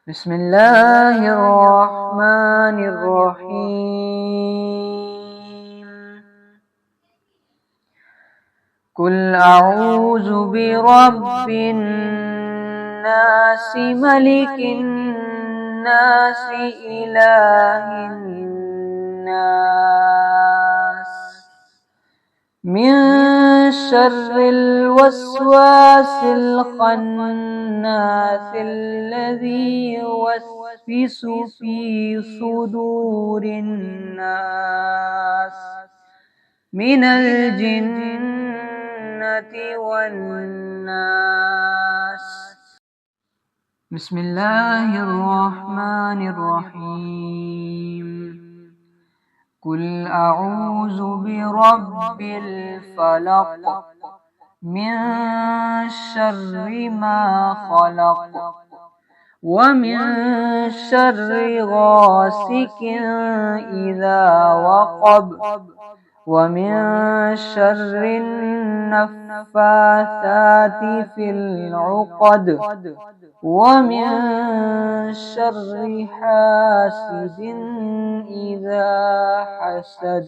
بسم الله الرحمن الرحيم. قل أعوذ برب الناس ملك الناس إله الناس من شر الوسواس الخناس الذي يوسوس في صدور الناس من الجنة والناس. بسم الله الرحمن الرحيم. قل أعوذ برب الفلق من شر ما خلق ومن شر غاسق إذا وقب ومن شر النفاثات في العقد ومن شر حاسد إذا حسد.